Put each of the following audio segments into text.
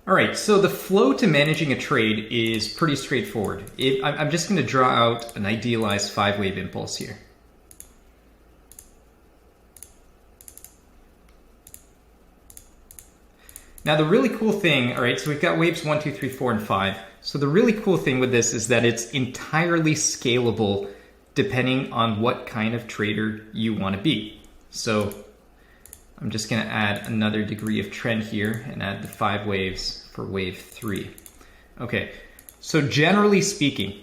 All right, so the flow to managing a trade is pretty straightforward. I'm just going to draw out an idealized 5-wave impulse here. Now the really cool thing, all right, so we've got waves 1, 2, 3, 4, and 5. So the really cool thing with this is that it's entirely scalable depending on what kind of trader you want to be. So I'm just going to add another degree of trend here and add the 5 waves for wave 3. Okay, so generally speaking,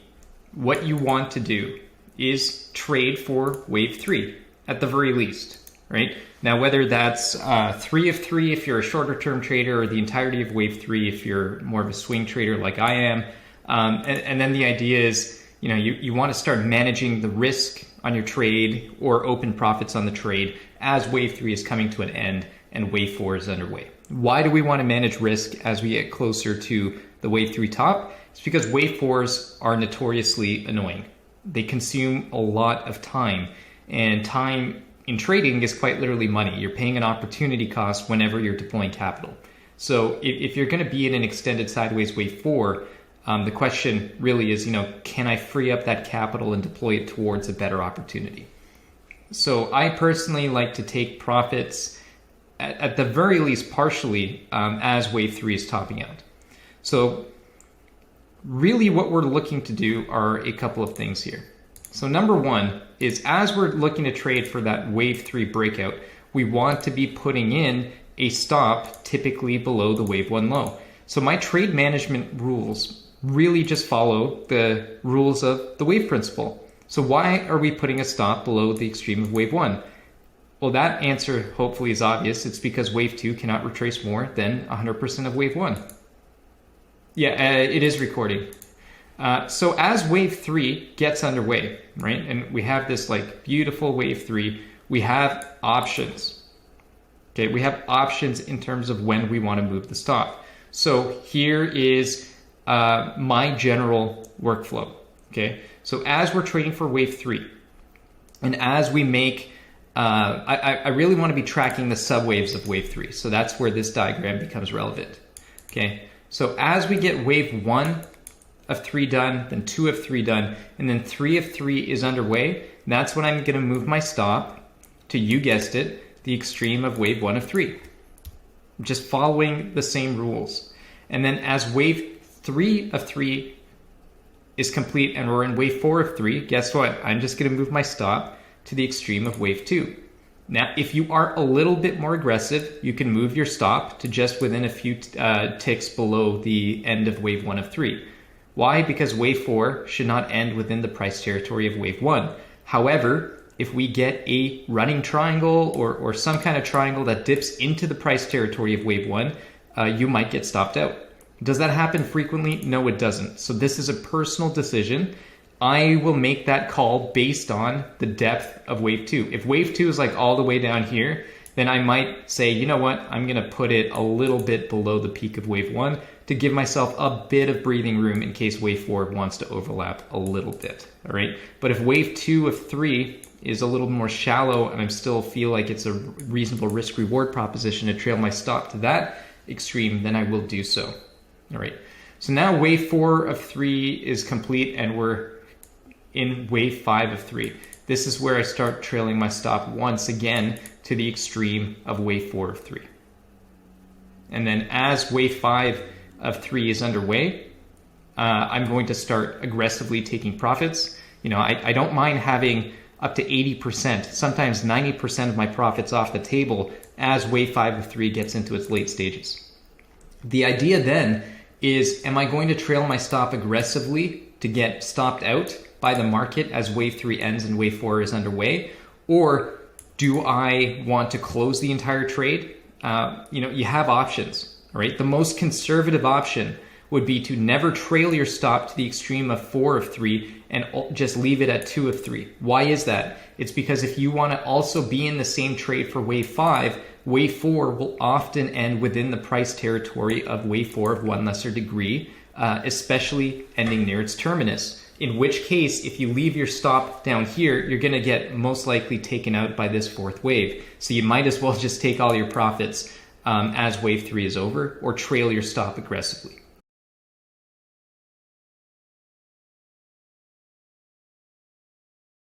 what you want to do is trade for wave 3 at the very least, right? Now, whether that's 3 of 3 if you're a shorter term trader, or the entirety of wave 3 if you're more of a swing trader like I am. And then the idea is, you know, you want to start managing the risk on your trade or open profits on the trade as wave 3 is coming to an end and wave 4 is underway. Why do we want to manage risk as we get closer to the wave 3 top? It's because wave 4s are notoriously annoying. They consume a lot of time, and time in trading is quite literally money. You're paying an opportunity cost whenever you're deploying capital. So if you're going to be in an extended sideways wave 4, the question really is, you know, can I free up that capital and deploy it towards a better opportunity? So I personally like to take profits at the very least partially as wave 3 is topping out. So really what we're looking to do are a couple of things here. So number one is, as we're looking to trade for that wave 3 breakout, we want to be putting in a stop typically below the wave 1 low. So my trade management rules really just follow the rules of the wave principle. So why are we putting a stop below the extreme of wave 1? Well, that answer hopefully is obvious. It's because wave 2 cannot retrace more than 100% of wave 1. Yeah, it is recording. So as wave 3 gets underway, right, and we have this like beautiful wave 3, we have options. Okay, we have options in terms of when we want to move the stop. So here is my general workflow. Okay, so as we're trading for wave 3, and as we make, I really want to be tracking the subwaves of wave 3. So that's where this diagram becomes relevant. Okay, so as we get wave 1 of 3 done, then 2 of 3 done, and then 3 of 3 is underway, that's when I'm going to move my stop to, you guessed it, the extreme of wave 1 of 3. Just following the same rules. And then as wave 3 of 3 is complete and we're in wave 4 of 3, guess what? I'm just going to move my stop to the extreme of wave 2. Now, if you are a little bit more aggressive, you can move your stop to just within a few ticks below the end of wave 1 of 3. Why? Because wave 4 should not end within the price territory of wave 1. However, if we get a running triangle or some kind of triangle that dips into the price territory of wave 1, you might get stopped out. Does that happen frequently? No, it doesn't. So this is a personal decision. I will make that call based on the depth of wave 2. If wave 2 is like all the way down here, then I might say, you know what, I'm going to put it a little bit below the peak of wave 1 to give myself a bit of breathing room in case wave 4 wants to overlap a little bit. All right. But if wave 2 of 3 is a little more shallow and I still feel like it's a reasonable risk reward proposition to trail my stop to that extreme, then I will do so. All right. So now wave 4 of 3 is complete and we're in wave 5 of 3. This is where I start trailing my stop once again to the extreme of wave 4 of 3. And then as wave 5 of 3 is underway, I'm going to start aggressively taking profits. You know, I don't mind having up to 80%, sometimes 90% of my profits off the table as wave 5 of 3 gets into its late stages. The idea then is, am I going to trail my stop aggressively to get stopped out by the market as wave 3 ends and wave 4 is underway? Or do I want to close the entire trade? You know, you have options, right? The most conservative option would be to never trail your stop to the extreme of 4 of 3 and just leave it at 2 of 3. Why is that? It's because if you want to also be in the same trade for wave 5, wave 4 will often end within the price territory of wave 4 of one lesser degree, especially ending near its terminus. In which case, if you leave your stop down here, you're going to get most likely taken out by this fourth wave. So you might as well just take all your profits as wave 3 is over, or trail your stop aggressively.